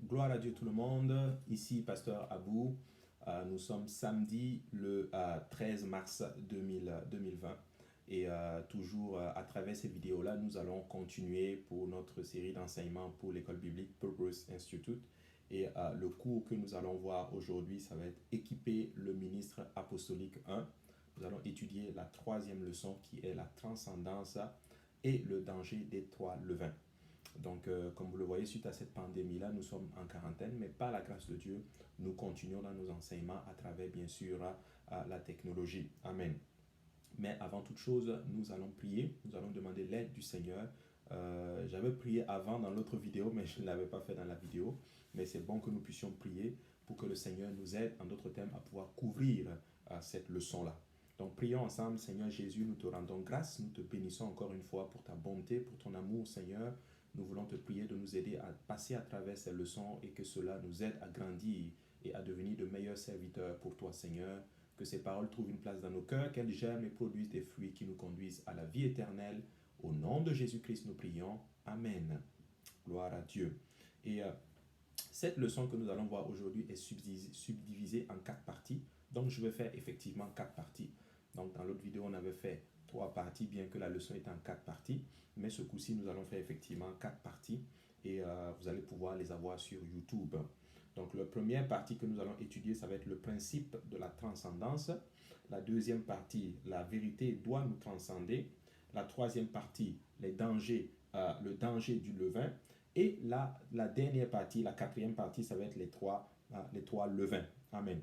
Gloire à Dieu tout le monde, ici Pasteur Abou. Nous sommes samedi le 13 mars 2020 et toujours à travers ces vidéos-là, nous allons continuer pour notre série d'enseignement pour l'école biblique Purpose Institute. Et le cours que nous allons voir aujourd'hui, ça va être équiper le ministre apostolique 1. Nous allons étudier la troisième leçon qui est la transcendance et le danger des trois levains. Donc, comme vous le voyez, suite à cette pandémie-là, nous sommes en quarantaine, mais par la grâce de Dieu, nous continuons dans nos enseignements à travers, bien sûr, la technologie. Amen. Mais avant toute chose, nous allons prier, nous allons demander l'aide du Seigneur. J'avais prié avant dans l'autre vidéo, mais je ne l'avais pas fait dans la vidéo. Mais c'est bon que nous puissions prier pour que le Seigneur nous aide, en d'autres termes, à pouvoir couvrir cette leçon-là. Donc, prions ensemble. Seigneur Jésus, nous te rendons grâce, nous te bénissons encore une fois pour ta bonté, pour ton amour, Seigneur. Nous voulons te prier de nous aider à passer à travers ces leçons et que cela nous aide à grandir et à devenir de meilleurs serviteurs pour toi, Seigneur. Que ces paroles trouvent une place dans nos cœurs, qu'elles germent et produisent des fruits qui nous conduisent à la vie éternelle. Au nom de Jésus-Christ, nous prions. Amen. Gloire à Dieu. Et cette leçon que nous allons voir aujourd'hui est subdivisée en 4 parties. Donc, je vais faire effectivement 4 parties. Donc, dans l'autre vidéo, on avait fait 3 parties, bien que la leçon était en 4 parties. Mais ce coup-ci, nous allons faire effectivement 4 parties. Et vous allez pouvoir les avoir sur YouTube. Donc, la première partie que nous allons étudier, ça va être le principe de la transcendance. La deuxième partie, la vérité doit nous transcender. La troisième partie, les dangers, le danger du levain. Et la dernière partie, la quatrième partie, ça va être les trois levains. Amen.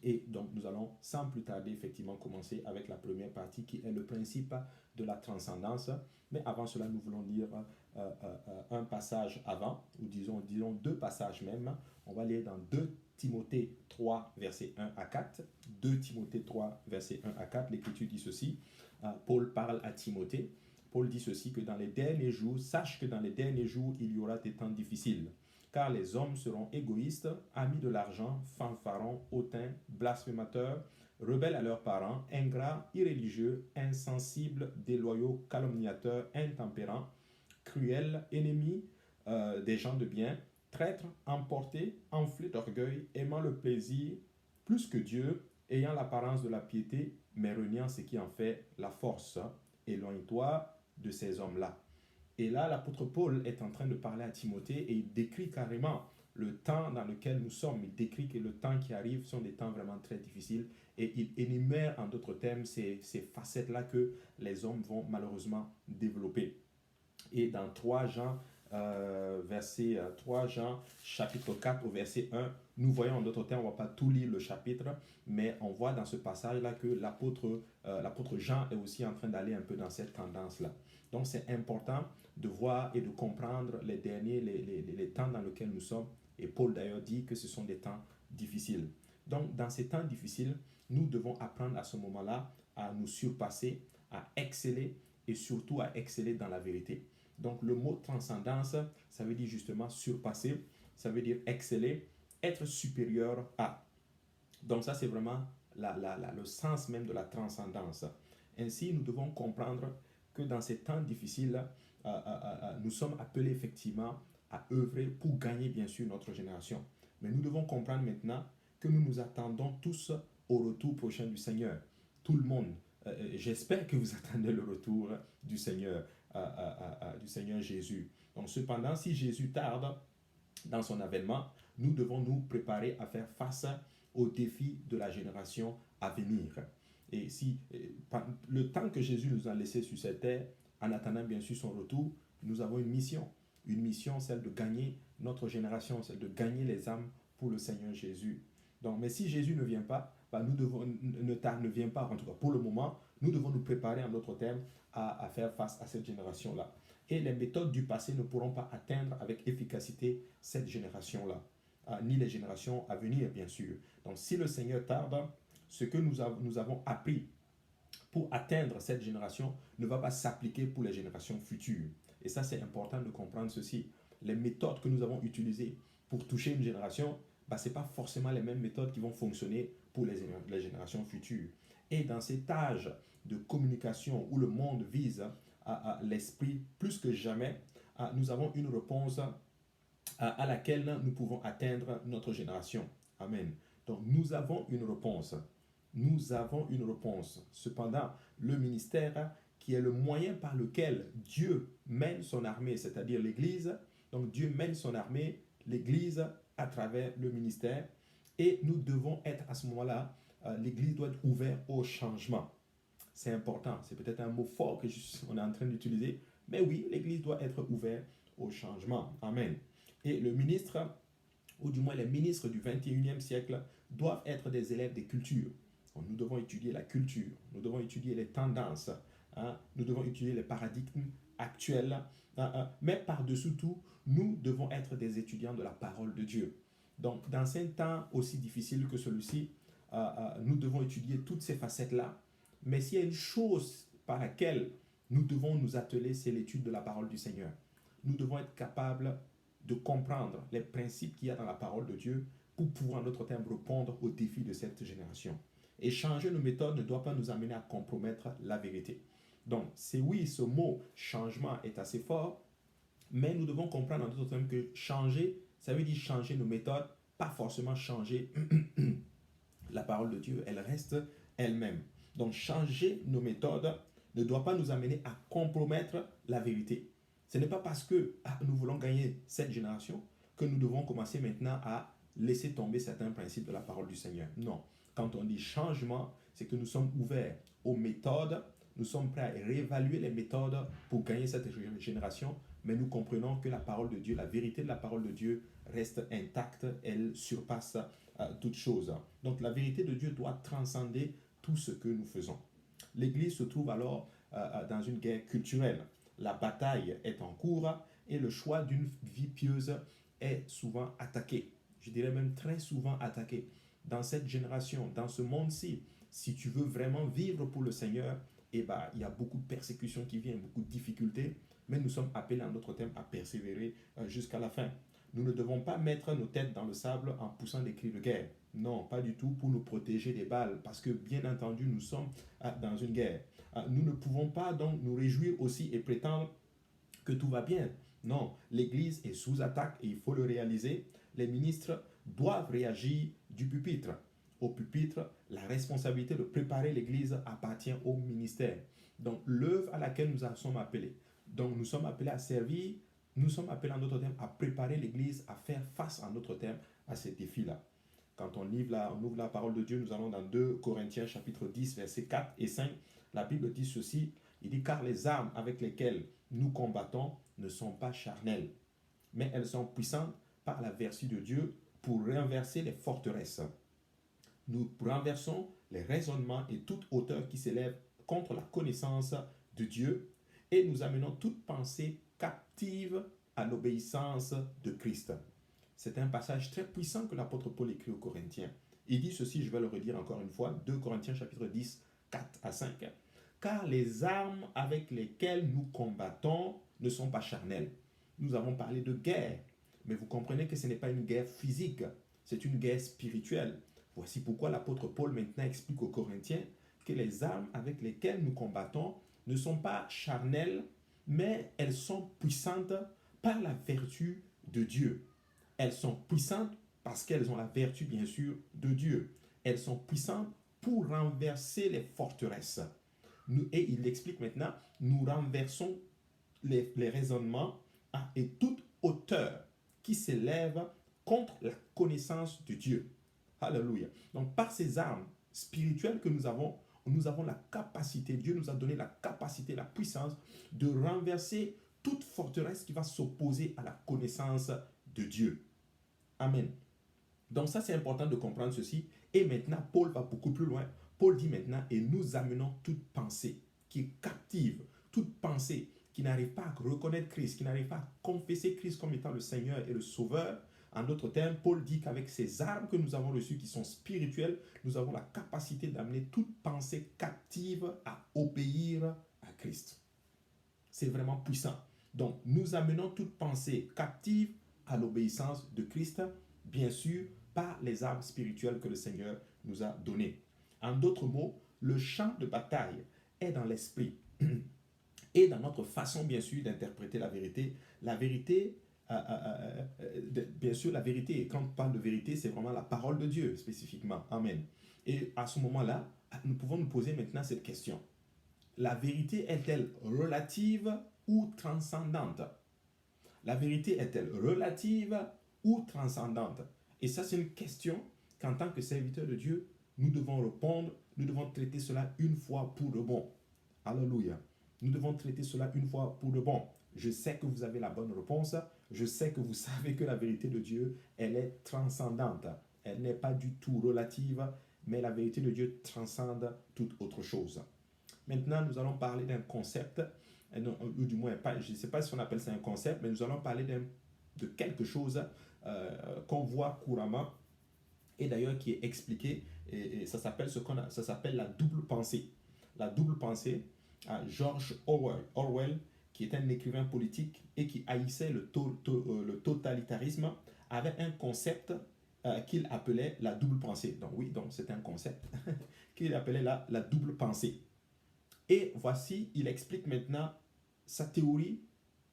Et donc, nous allons sans plus tarder, effectivement, commencer avec la première partie qui est le principe de la transcendance. Mais avant cela, nous voulons lire un passage avant, ou disons 2 passages même. On va lire dans 2 Timothée 3, versets 1 à 4. 2 Timothée 3, versets 1 à 4. L'Écriture dit ceci. Paul parle à Timothée. Paul dit ceci, que dans les derniers jours, sache que dans les derniers jours, il y aura des temps difficiles. Car les hommes seront égoïstes, amis de l'argent, fanfarons, hautains, blasphémateurs, rebelles à leurs parents, ingrats, irréligieux, insensibles, déloyaux, calomniateurs, intempérants, cruels, ennemis des gens de bien, traîtres, emportés, enflés d'orgueil, aimant le plaisir plus que Dieu, ayant l'apparence de la piété, mais reniant ce qui en fait la force. Éloigne-toi de ces hommes-là. Et là, l'apôtre Paul est en train de parler à Timothée et il décrit carrément le temps dans lequel nous sommes. Il décrit que le temps qui arrive sont des temps vraiment très difficiles et il énumère en d'autres termes ces facettes-là que les hommes vont malheureusement développer. Et dans 3 Jean, 3 Jean, chapitre 4 au verset 1, nous voyons en d'autres termes, on ne va pas tout lire le chapitre, mais on voit dans ce passage-là que l'apôtre Jean est aussi en train d'aller un peu dans cette tendance-là. Donc c'est important de voir et de comprendre les temps dans lesquels nous sommes. Et Paul d'ailleurs dit que ce sont des temps difficiles. Donc dans ces temps difficiles, nous devons apprendre à ce moment-là à nous surpasser, à exceller et surtout à exceller dans la vérité. Donc le mot transcendance, ça veut dire justement surpasser, ça veut dire exceller, être supérieur à. Donc ça c'est vraiment le sens même de la transcendance. Ainsi nous devons comprendre que dans ces temps difficiles, nous sommes appelés effectivement à œuvrer pour gagner bien sûr notre génération. Mais nous devons comprendre maintenant que nous nous attendons tous au retour prochain du Seigneur. Tout le monde. J'espère que vous attendez le retour du Seigneur Jésus. Donc cependant, si Jésus tarde dans son avènement, nous devons nous préparer à faire face aux défis de la génération à venir. Et si le temps que Jésus nous a laissé sur cette terre, en attendant bien sûr son retour, nous avons une mission, celle de gagner notre génération, celle de gagner les âmes pour le Seigneur Jésus. Donc, mais si Jésus ne vient pas, ne vient pas, en tout cas pour le moment, nous devons nous préparer en d'autres termes à faire face à cette génération-là. Et les méthodes du passé ne pourront pas atteindre avec efficacité cette génération-là, ni les générations à venir, bien sûr. Donc, si le Seigneur tarde, ce que nous avons appris pour atteindre cette génération ne va pas s'appliquer pour les générations futures. Et ça, c'est important de comprendre ceci. Les méthodes que nous avons utilisées pour toucher une génération, ce n'est pas forcément les mêmes méthodes qui vont fonctionner pour les générations futures. Et dans cet âge de communication où le monde vise à l'esprit plus que jamais, nous avons une réponse à laquelle nous pouvons atteindre notre génération. Amen. Donc nous avons une réponse. Nous avons une réponse. Cependant, le ministère qui est le moyen par lequel Dieu mène son armée, c'est-à-dire l'Église, donc Dieu mène son armée, l'Église à travers le ministère, et nous devons être à ce moment-là, l'Église doit être ouverte au changement. C'est important, c'est peut-être un mot fort que on est en train d'utiliser, mais oui, l'Église doit être ouverte au changement. Amen. Et le ministre, ou du moins les ministres du 21e siècle, doivent être des élèves des cultures. Donc, nous devons étudier la culture, nous devons étudier les tendances, hein, nous devons étudier les paradigmes actuels, mais par-dessus tout, nous devons être des étudiants de la parole de Dieu. Donc, dans un temps aussi difficile que celui-ci, nous devons étudier toutes ces facettes-là, mais s'il y a une chose par laquelle nous devons nous atteler, c'est l'étude de la parole du Seigneur. Nous devons être capables de comprendre les principes qu'il y a dans la parole de Dieu pour pouvoir, en d'autres termes, répondre aux défis de cette génération. Et changer nos méthodes ne doit pas nous amener à compromettre la vérité. Donc, c'est oui, ce mot changement est assez fort, mais nous devons comprendre en d'autres termes que changer, ça veut dire changer nos méthodes, pas forcément changer la parole de Dieu, elle reste elle-même. Donc, changer nos méthodes ne doit pas nous amener à compromettre la vérité. Ce n'est pas parce que nous voulons gagner cette génération que nous devons commencer maintenant à laisser tomber certains principes de la parole du Seigneur. Non. Quand on dit changement, c'est que nous sommes ouverts aux méthodes, nous sommes prêts à réévaluer les méthodes pour gagner cette génération, mais nous comprenons que la parole de Dieu, la vérité de la parole de Dieu reste intacte, elle surpasse toutes choses. Donc la vérité de Dieu doit transcender tout ce que nous faisons. L'Église se trouve alors dans une guerre culturelle. La bataille est en cours et le choix d'une vie pieuse est souvent attaqué. Je dirais même très souvent attaqué. Dans cette génération, dans ce monde-ci, si tu veux vraiment vivre pour le Seigneur, il y a beaucoup de persécutions qui viennent, beaucoup de difficultés, mais nous sommes appelés en notre thème à persévérer jusqu'à la fin. Nous ne devons pas mettre nos têtes dans le sable en poussant des cris de guerre. Non, pas du tout pour nous protéger des balles, parce que bien entendu, nous sommes dans une guerre. Nous ne pouvons pas donc nous réjouir aussi et prétendre que tout va bien. Non, l'Église est sous attaque et il faut le réaliser. Les ministres doivent réagir du pupitre. Au pupitre, la responsabilité de préparer l'Église appartient au ministère. Donc, l'œuvre à laquelle nous sommes appelés. Donc, nous sommes appelés à servir, nous sommes appelés en d'autres termes à préparer l'Église à faire face en d'autres termes à ces défis-là. Quand on ouvre la parole de Dieu, nous allons dans 2 Corinthiens chapitre 10, versets 4 et 5. La Bible dit ceci, il dit « Car les armes avec lesquelles nous combattons ne sont pas charnelles, mais elles sont puissantes par la vertu de Dieu pour renverser les forteresses. Nous renversons les raisonnements et toute hauteur qui s'élève contre la connaissance de Dieu et nous amenons toute pensée captive à l'obéissance de Christ. » C'est un passage très puissant que l'apôtre Paul écrit aux Corinthiens. Il dit ceci, je vais le redire encore une fois, 2 Corinthiens chapitre 10, 4 à 5. Car les armes avec lesquelles nous combattons ne sont pas charnelles. Nous avons parlé de guerre, mais vous comprenez que ce n'est pas une guerre physique, c'est une guerre spirituelle. Voici pourquoi l'apôtre Paul maintenant explique aux Corinthiens que les armes avec lesquelles nous combattons ne sont pas charnelles, mais elles sont puissantes par la vertu de Dieu. Elles sont puissantes parce qu'elles ont la vertu, bien sûr, de Dieu. Elles sont puissantes pour renverser les forteresses. Et il explique maintenant, nous renversons les raisonnements et toute hauteur qui s'élève contre la connaissance de Dieu. Alléluia. Donc par ces armes spirituelles que nous avons la capacité, Dieu nous a donné la capacité, la puissance de renverser toute forteresse qui va s'opposer à la connaissance de Dieu. Amen. Donc ça, c'est important de comprendre ceci. Et maintenant, Paul va beaucoup plus loin. Paul dit maintenant, et nous amenons toute pensée qui est captive, toute pensée qui n'arrive pas à reconnaître Christ, qui n'arrive pas à confesser Christ comme étant le Seigneur et le Sauveur. En d'autres termes, Paul dit qu'avec ces armes que nous avons reçues, qui sont spirituelles, nous avons la capacité d'amener toute pensée captive à obéir à Christ. C'est vraiment puissant. Donc, nous amenons toute pensée captive à l'obéissance de Christ, bien sûr, par les armes spirituelles que le Seigneur nous a données. En d'autres mots, le champ de bataille est dans l'esprit et dans notre façon, bien sûr, d'interpréter la vérité. La vérité bien sûr, la vérité. Et quand on parle de vérité, c'est vraiment la parole de Dieu spécifiquement. Amen. Et à ce moment-là, nous pouvons nous poser maintenant cette question. La vérité est-elle relative ou transcendante? La vérité est-elle relative ou transcendante? Et ça, c'est une question qu'en tant que serviteur de Dieu, nous devons répondre, nous devons traiter cela une fois pour de bon. Alléluia. Nous devons traiter cela une fois pour de bon. Je sais que vous avez la bonne réponse. Je sais que vous savez que la vérité de Dieu, elle est transcendante. Elle n'est pas du tout relative, mais la vérité de Dieu transcende toute autre chose. Maintenant, nous allons parler d'un concept, ou du moins, je ne sais pas si on appelle ça un concept, mais nous allons parler de quelque chose qu'on voit couramment et d'ailleurs qui est expliqué, et ça s'appelle la double pensée. La double pensée, George Orwell, qui est un écrivain politique et qui haïssait le totalitarisme, avait un concept qu'il appelait la double pensée. Donc oui, donc c'est un concept qu'il appelait la double pensée. Et voici, il explique maintenant sa théorie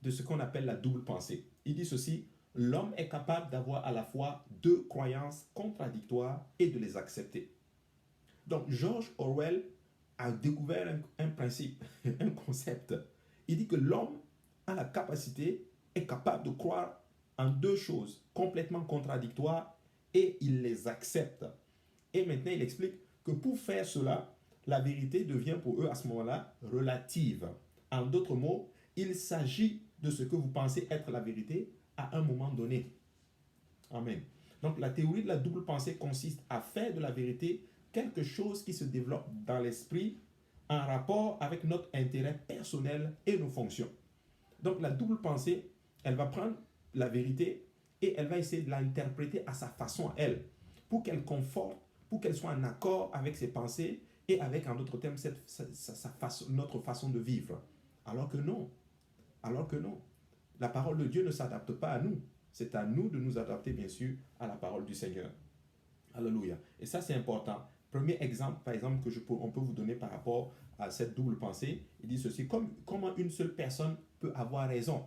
de ce qu'on appelle la double pensée. Il dit ceci: l'homme est capable d'avoir à la fois deux croyances contradictoires et de les accepter. Donc George Orwell a découvert un principe, un concept. Il dit que l'homme a la capacité, est capable de croire en deux choses complètement contradictoires et il les accepte. Et maintenant, il explique que pour faire cela, la vérité devient pour eux à ce moment-là relative. En d'autres mots, il s'agit de ce que vous pensez être la vérité à un moment donné. Amen. Donc la théorie de la double pensée consiste à faire de la vérité quelque chose qui se développe dans l'esprit en rapport avec notre intérêt personnel et nos fonctions. Donc la double pensée, elle va prendre la vérité et elle va essayer de l'interpréter à sa façon à elle, pour qu'elle conforte, pour qu'elle soit en accord avec ses pensées et avec, en d'autres termes, notre façon de vivre. Alors que non. Alors que non. La parole de Dieu ne s'adapte pas à nous. C'est à nous de nous adapter, bien sûr, à la parole du Seigneur. Alléluia. Et ça, c'est important. Premier exemple, par exemple, on peut vous donner par rapport à cette double pensée. Il dit ceci: comment une seule personne peut avoir raison?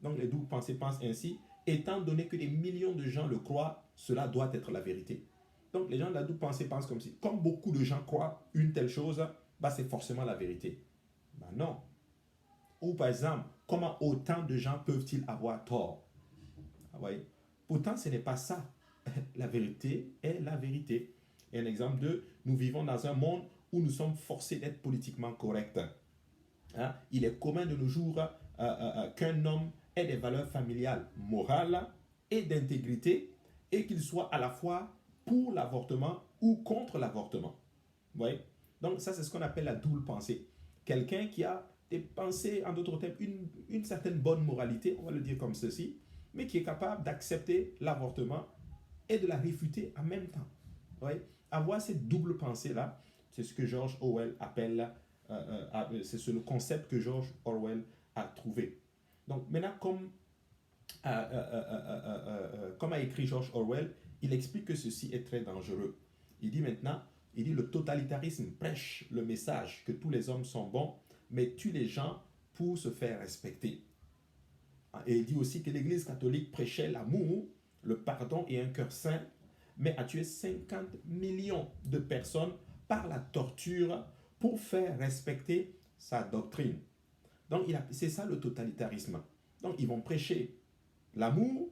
Donc, les doubles pensées pensent ainsi: étant donné que des millions de gens le croient, cela doit être la vérité. Donc, les gens de la double pensée pensent comme si, comme beaucoup de gens croient une telle chose, bah, c'est forcément la vérité. Bah, non. Ou par exemple, comment autant de gens peuvent-ils avoir tort? Vous voyez? Pourtant, ce n'est pas ça. La vérité est la vérité. Et un exemple 2, nous vivons dans un monde où nous sommes forcés d'être politiquement corrects. Hein? Il est commun de nos jours qu'un homme ait des valeurs familiales, morales et d'intégrité, et qu'il soit à la fois pour l'avortement ou contre l'avortement. Vous voyez? Donc ça, c'est ce qu'on appelle la double pensée. Quelqu'un qui a des pensées, en d'autres termes, une certaine bonne moralité, on va le dire comme ceci, mais qui est capable d'accepter l'avortement et de la réfuter en même temps. Vous voyez? Avoir cette double pensée-là, c'est ce que George Orwell appelle, c'est le concept que George Orwell a trouvé. Donc maintenant, comme a écrit George Orwell, il explique que ceci est très dangereux. Il dit maintenant, le totalitarisme prêche le message que tous les hommes sont bons, mais tue les gens pour se faire respecter. Et il dit aussi que l'Église catholique prêchait l'amour, le pardon et un cœur saint, mais a tué 50 millions de personnes par la torture pour faire respecter sa doctrine. Donc c'est ça le totalitarisme. Donc ils vont prêcher l'amour,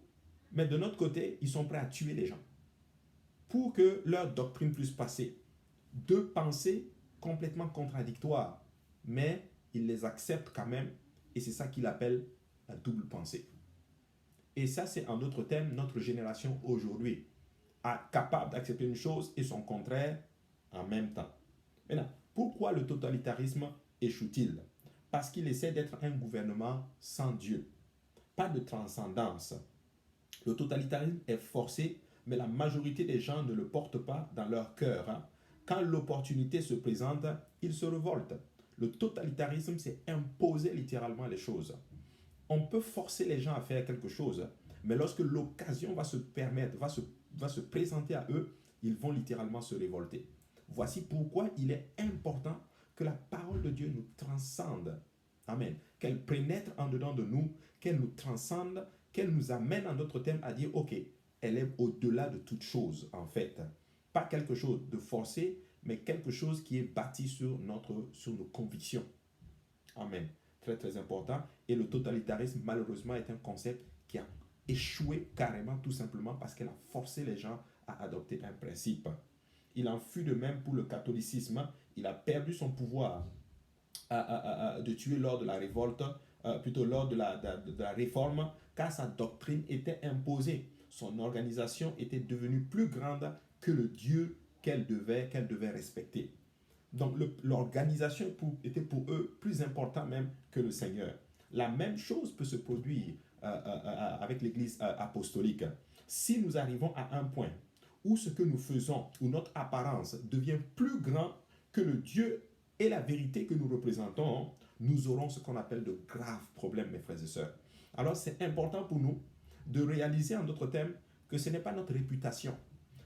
mais de notre côté, ils sont prêts à tuer les gens pour que leur doctrine puisse passer. Deux pensées complètement contradictoires, mais ils les acceptent quand même, et c'est ça qu'il appelle la double pensée. Et ça, c'est en d'autres termes notre génération aujourd'hui, capable d'accepter une chose et son contraire en même temps. Maintenant, pourquoi le totalitarisme échoue-t-il? Parce qu'il essaie d'être un gouvernement sans Dieu, pas de transcendance. Le totalitarisme est forcé, mais la majorité des gens ne le portent pas dans leur cœur. Quand l'opportunité se présente, ils se révoltent. Le totalitarisme, c'est imposer littéralement les choses. On peut forcer les gens à faire quelque chose, mais lorsque l'occasion va se permettre, va se présenter à eux, ils vont littéralement se révolter. Voici pourquoi il est important que la parole de Dieu nous transcende. Amen. Qu'elle pénètre en dedans de nous, qu'elle nous transcende, qu'elle nous amène en d'autres termes à dire, ok, elle est au-delà de toute chose, en fait. Pas quelque chose de forcé, mais quelque chose qui est bâti sur nos convictions. Amen. Très, très important. Et le totalitarisme, malheureusement, est un concept qui a échoué carrément, tout simplement parce qu'elle a forcé les gens à adopter un principe. Il en fut de même pour le catholicisme. Il a perdu son pouvoir de tuer lors de la révolte, plutôt lors de la réforme, car sa doctrine était imposée. Son organisation était devenue plus grande que le Dieu qu'elle devait respecter. Donc l'organisation était pour eux plus important même que le Seigneur. La même chose peut se produire avec l'Église apostolique. Si nous arrivons à un point où ce que nous faisons, où notre apparence devient plus grand que le Dieu et la vérité que nous représentons, nous aurons ce qu'on appelle de graves problèmes, mes frères et sœurs. Alors c'est important pour nous de réaliser en d'autres termes que ce n'est pas notre réputation,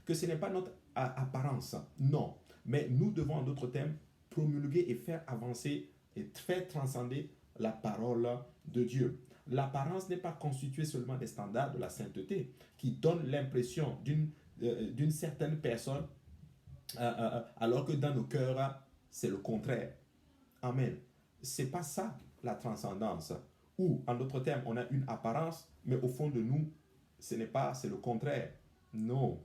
que ce n'est pas notre apparence, non. Mais nous devons en d'autres termes promulguer et faire avancer et faire transcender la parole de Dieu. L'apparence n'est pas constituée seulement des standards de la sainteté qui donnent l'impression d'une certaine personne alors que dans nos cœurs, c'est le contraire. Amen. C'est pas ça la transcendance. Ou, en d'autres termes, on a une apparence, mais au fond de nous, c'est le contraire. Non.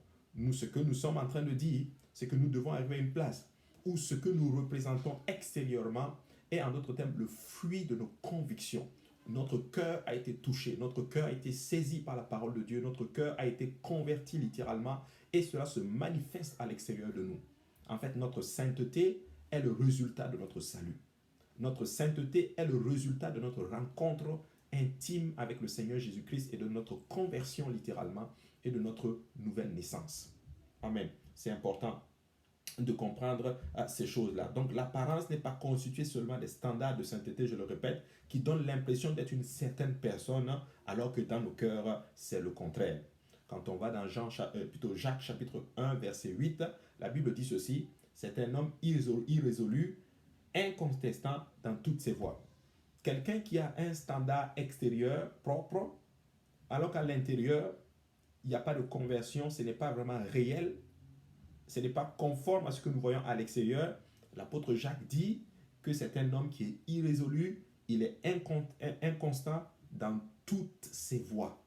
Ce que nous sommes en train de dire, c'est que nous devons arriver à une place où ce que nous représentons extérieurement est, en d'autres termes, le fruit de nos convictions. Notre cœur a été touché, notre cœur a été saisi par la parole de Dieu, notre cœur a été converti littéralement et cela se manifeste à l'extérieur de nous. En fait, notre sainteté est le résultat de notre salut. Notre sainteté est le résultat de notre rencontre intime avec le Seigneur Jésus-Christ et de notre conversion littéralement et de notre nouvelle naissance. Amen. C'est important de comprendre ces choses-là. Donc l'apparence n'est pas constituée seulement des standards de sainteté, je le répète, qui donnent l'impression d'être une certaine personne, alors que dans nos cœurs, c'est le contraire. Quand on va dans Jacques chapitre 1, verset 8, la Bible dit ceci, c'est un homme irrésolu, incontestant dans toutes ses voies. Quelqu'un qui a un standard extérieur propre, alors qu'à l'intérieur, il n'y a pas de conversion, ce n'est pas vraiment réel, ce n'est pas conforme à ce que nous voyons à l'extérieur. L'apôtre Jacques dit que c'est un homme qui est irrésolu, il est inconstant dans toutes ses voies.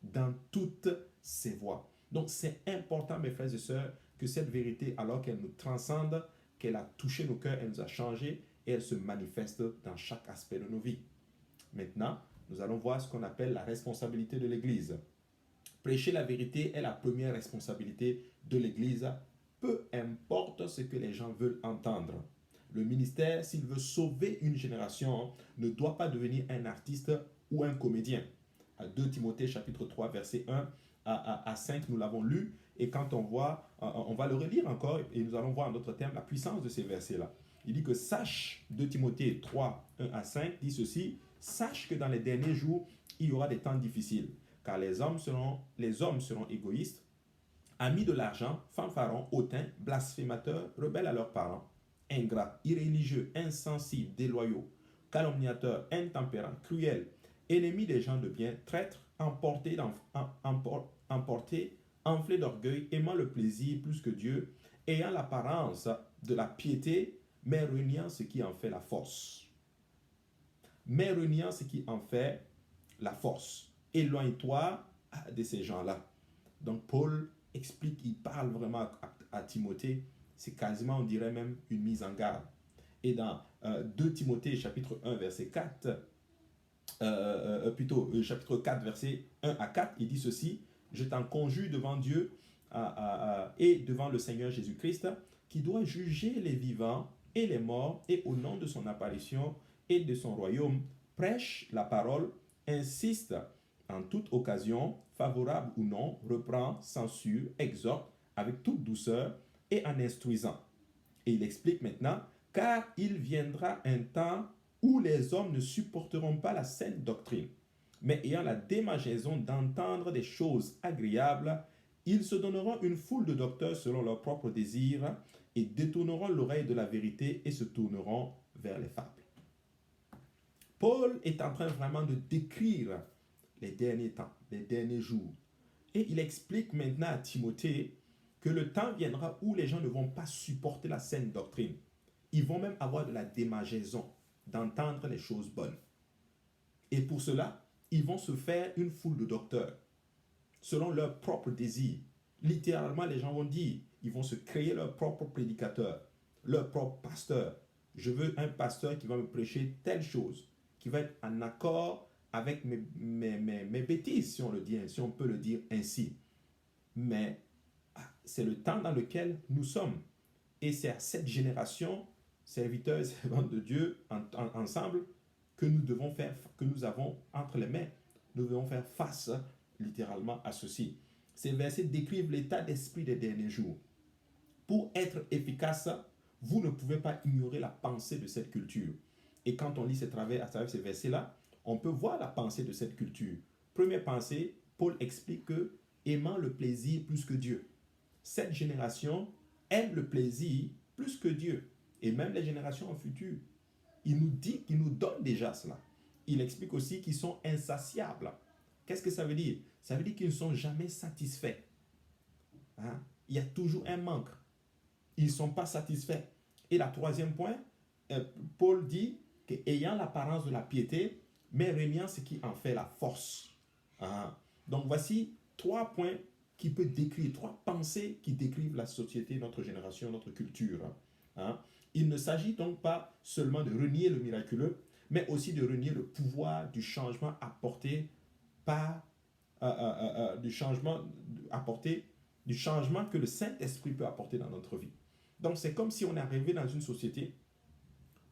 Dans toutes ses voies. Donc c'est important, mes frères et sœurs, que cette vérité, alors qu'elle nous transcende, qu'elle a touché nos cœurs, elle nous a changés et elle se manifeste dans chaque aspect de nos vies. Maintenant, nous allons voir ce qu'on appelle la responsabilité de l'Église. Prêcher la vérité est la première responsabilité de l'Église, peu importe ce que les gens veulent entendre. Le ministère, s'il veut sauver une génération, ne doit pas devenir un artiste ou un comédien. À 2 Timothée chapitre 3, verset 1 à 5, nous l'avons lu, et quand on voit, on va le relire encore, et nous allons voir en d'autres termes la puissance de ces versets-là. Il dit que sache, 2 Timothée 3, 1 à 5, dit ceci, sache que dans les derniers jours, il y aura des temps difficiles, car les hommes seront égoïstes, amis de l'argent, fanfarons, hautains, blasphémateurs, rebelles à leurs parents, ingrats, irréligieux, insensibles, déloyaux, calomniateurs, intempérants, cruels, ennemis des gens de bien, traîtres, emportés, enflés d'orgueil, aimant le plaisir plus que Dieu, ayant l'apparence de la piété, mais reniant ce qui en fait la force. Mais reniant ce qui en fait la force. Éloigne-toi de ces gens-là. Donc Paul explique, il parle vraiment à Timothée, c'est quasiment, on dirait même, une mise en garde. Et dans 2 Timothée chapitre 1 verset 4, chapitre 4 verset 1 à 4, il dit ceci, je t'en conjure devant Dieu et devant le Seigneur Jésus-Christ, qui doit juger les vivants et les morts, et au nom de son apparition et de son royaume, prêche la parole, insiste en toute occasion, favorable ou non, reprend, censure, exhorte avec toute douceur et en instruisant. Et il explique maintenant, car il viendra un temps où les hommes ne supporteront pas la saine doctrine, mais ayant la démangeaison d'entendre des choses agréables, ils se donneront une foule de docteurs selon leurs propres désirs et détourneront l'oreille de la vérité et se tourneront vers les fables. Paul est en train vraiment de décrire les derniers temps, les derniers jours. Et il explique maintenant à Timothée que le temps viendra où les gens ne vont pas supporter la saine doctrine. Ils vont même avoir de la démangeaison d'entendre les choses bonnes. Et pour cela, ils vont se faire une foule de docteurs, selon leurs propres désirs. Littéralement, les gens vont dire, ils vont se créer leur propre prédicateur, leur propre pasteur. Je veux un pasteur qui va me prêcher telle chose, qui va être en accord avec mes bêtises, si on peut le dire ainsi. Mais c'est le temps dans lequel nous sommes. Et c'est à cette génération, serviteurs et servantes de Dieu, ensemble, que nous avons entre les mains. Nous devons faire face littéralement à ceci. Ces versets décrivent l'état d'esprit des derniers jours. Pour être efficace, vous ne pouvez pas ignorer la pensée de cette culture. Et quand on lit à travers ces versets-là, on peut voir la pensée de cette culture. Première pensée, Paul explique que aimant le plaisir plus que Dieu. Cette génération aime le plaisir plus que Dieu. Et même les générations en futur. Il nous dit, il nous donne déjà cela. Il explique aussi qu'ils sont insatiables. Qu'est-ce que ça veut dire? Ça veut dire qu'ils ne sont jamais satisfaits. Hein? Il y a toujours un manque. Ils ne sont pas satisfaits. Et la troisième point, Paul dit qu'ayant l'apparence de la piété, mais régnant ce qui en fait la force. Hein? Donc voici 3 points qui peuvent décrire, 3 pensées qui décrivent la société, notre génération, notre culture. Hein? Il ne s'agit donc pas seulement de renier le miraculeux, mais aussi de renier le pouvoir du changement apporté par du changement que le Saint-Esprit peut apporter dans notre vie. Donc c'est comme si on est arrivé dans une société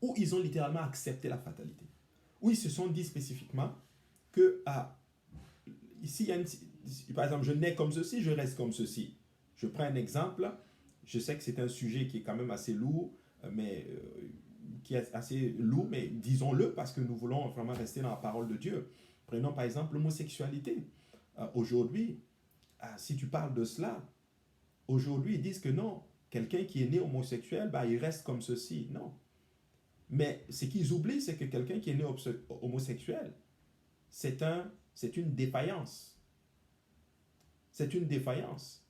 où ils ont littéralement accepté la fatalité, où ils se sont dit spécifiquement que ici, par exemple, je nais comme ceci, je reste comme ceci. Je prends un exemple, je sais que c'est un sujet qui est quand même assez lourd, mais disons-le parce que nous voulons vraiment rester dans la parole de Dieu. Prenons par exemple l'homosexualité. Aujourd'hui, si tu parles de cela, aujourd'hui ils disent que non, quelqu'un qui est né homosexuel, il reste comme ceci. Non. Mais ce qu'ils oublient, c'est que quelqu'un qui est né homosexuel, c'est une défaillance. C'est une défaillance.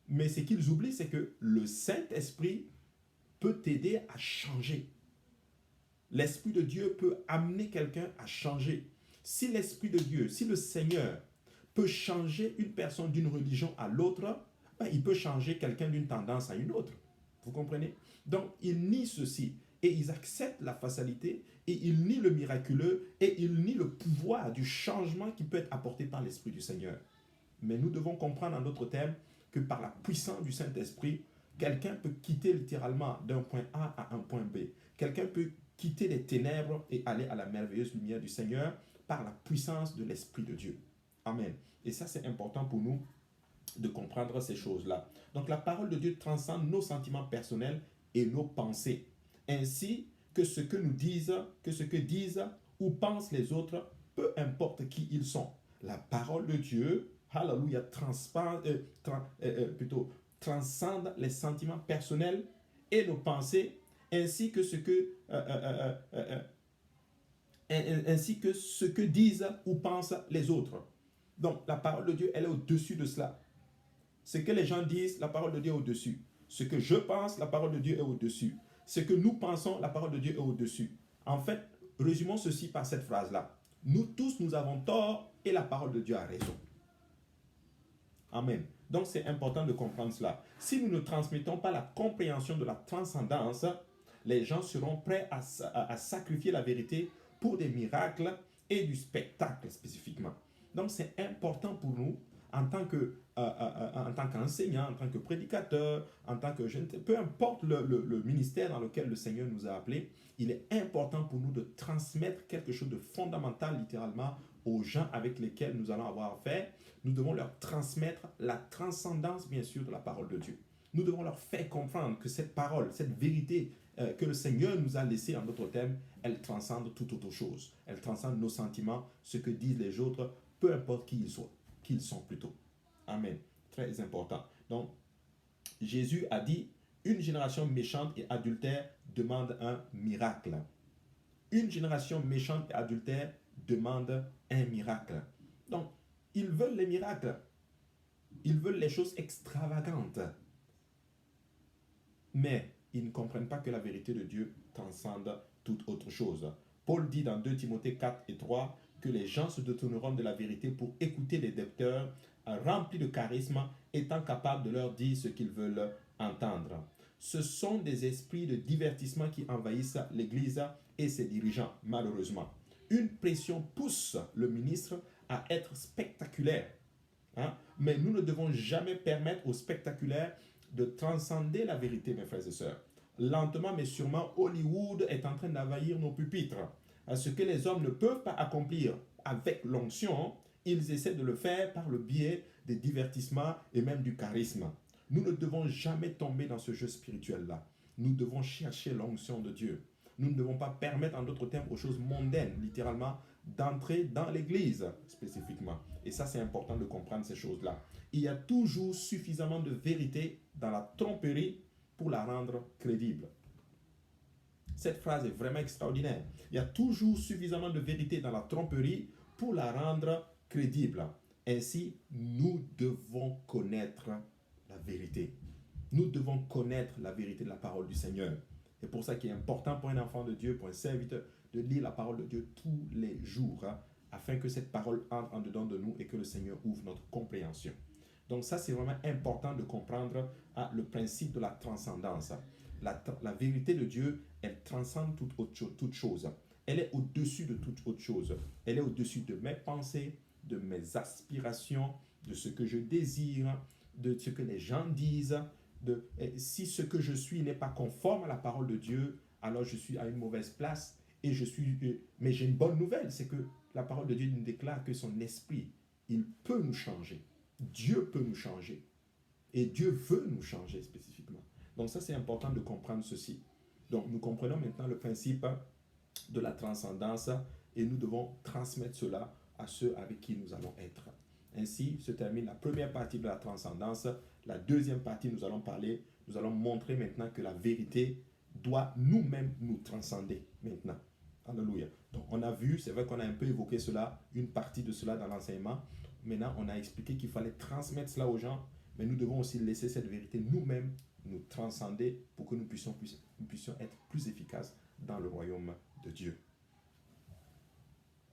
Mais ce qu'ils oublient, c'est que le Saint-Esprit peut t'aider à changer. L'Esprit de Dieu peut amener quelqu'un à changer. Si l'Esprit de Dieu, si le Seigneur peut changer une personne d'une religion à l'autre, il peut changer quelqu'un d'une tendance à une autre. Vous comprenez? Donc, ils nient ceci. Et ils acceptent la fatalité, et ils nient le miraculeux, et ils nient le pouvoir du changement qui peut être apporté par l'Esprit du Seigneur. Mais nous devons comprendre en d'autres termes que par la puissance du Saint-Esprit, quelqu'un peut quitter littéralement d'un point A à un point B. Quelqu'un peut quitter les ténèbres et aller à la merveilleuse lumière du Seigneur par la puissance de l'Esprit de Dieu. Amen. Et ça, c'est important pour nous de comprendre ces choses-là. Donc, la parole de Dieu transcende nos sentiments personnels et nos pensées, ainsi que ce que disent ou pensent les autres, peu importe qui ils sont. La parole de Dieu, alléluia, transcende les sentiments personnels et nos pensées, ainsi que ce que disent ou pensent les autres. Donc, la parole de Dieu, elle est au-dessus de cela. Ce que les gens disent, la parole de Dieu est au-dessus. Ce que je pense, la parole de Dieu est au-dessus. Ce que nous pensons, la parole de Dieu est au-dessus. En fait, résumons ceci par cette phrase-là. Nous tous, nous avons tort et la parole de Dieu a raison. Amen. Donc, c'est important de comprendre cela. Si nous ne transmettons pas la compréhension de la transcendance, les gens seront prêts à sacrifier la vérité pour des miracles et du spectacle spécifiquement. Donc, c'est important pour nous, en tant qu'enseignant, en tant que prédicateur, en tant que jeune, peu importe le ministère dans lequel le Seigneur nous a appelés, il est important pour nous de transmettre quelque chose de fondamental, littéralement, aux gens avec lesquels nous allons avoir affaire. Nous devons leur transmettre la transcendance, bien sûr, de la parole de Dieu. Nous devons leur faire comprendre que cette parole, cette vérité que le Seigneur nous a laissée en d'autres termes, elle transcende toute autre chose. Elle transcende nos sentiments, ce que disent les autres, peu importe qui ils sont plutôt. Amen. Très important. Donc, Jésus a dit, une génération méchante et adultère demande un miracle. Une génération méchante et adultère demande un miracle. Donc, ils veulent les miracles. Ils veulent les choses extravagantes. Mais ils ne comprennent pas que la vérité de Dieu transcende toute autre chose. Paul dit dans 2 Timothée 4 et 3 que les gens se détourneront de la vérité pour écouter les docteurs remplis de charisme, étant capables de leur dire ce qu'ils veulent entendre. Ce sont des esprits de divertissement qui envahissent l'Église et ses dirigeants, malheureusement. Une pression pousse le ministre à être spectaculaire. Hein? Mais nous ne devons jamais permettre au spectaculaire de transcender la vérité, mes frères et sœurs. Lentement mais sûrement, Hollywood est en train d'envahir nos pupitres. Ce que les hommes ne peuvent pas accomplir avec l'onction, ils essaient de le faire par le biais des divertissements et même du charisme. Nous ne devons jamais tomber dans ce jeu spirituel-là. Nous devons chercher l'onction de Dieu. Nous ne devons pas permettre, en d'autres termes, aux choses mondaines, littéralement, d'entrer dans l'Église spécifiquement. Et ça, c'est important de comprendre ces choses-là. Il y a toujours suffisamment de vérité dans la tromperie pour la rendre crédible. Cette phrase est vraiment extraordinaire. Il y a toujours suffisamment de vérité dans la tromperie pour la rendre crédible. Ainsi, nous devons connaître la vérité. Nous devons connaître la vérité de la parole du Seigneur. C'est pour ça qu'il est important pour un enfant de Dieu, pour un serviteur, de lire la parole de Dieu tous les jours, afin que cette parole entre en dedans de nous et que le Seigneur ouvre notre compréhension. Donc ça, c'est vraiment important de comprendre le principe de la transcendance. La vérité de Dieu, elle transcende toute chose. Elle est au-dessus de toute autre chose. Elle est au-dessus de mes pensées, de mes aspirations, de ce que je désire, de ce que les gens disent. Si ce que je suis n'est pas conforme à la parole de Dieu, alors je suis à une mauvaise place. Mais j'ai une bonne nouvelle, c'est que la parole de Dieu nous déclare que son esprit, il peut nous changer. Dieu peut nous changer. Et Dieu veut nous changer spécifiquement. Donc ça, c'est important de comprendre ceci. Donc nous comprenons maintenant le principe de la transcendance et nous devons transmettre cela à ceux avec qui nous allons être. Ainsi se termine la première partie de la transcendance. La deuxième partie, nous allons montrer maintenant que la vérité doit nous-mêmes nous transcender maintenant. Alléluia. Donc on a vu, c'est vrai qu'on a un peu évoqué cela, une partie de cela dans l'enseignement. Maintenant, on a expliqué qu'il fallait transmettre cela aux gens, mais nous devons aussi laisser cette vérité nous-mêmes nous transcender pour que nous puissions être plus efficaces dans le royaume de Dieu.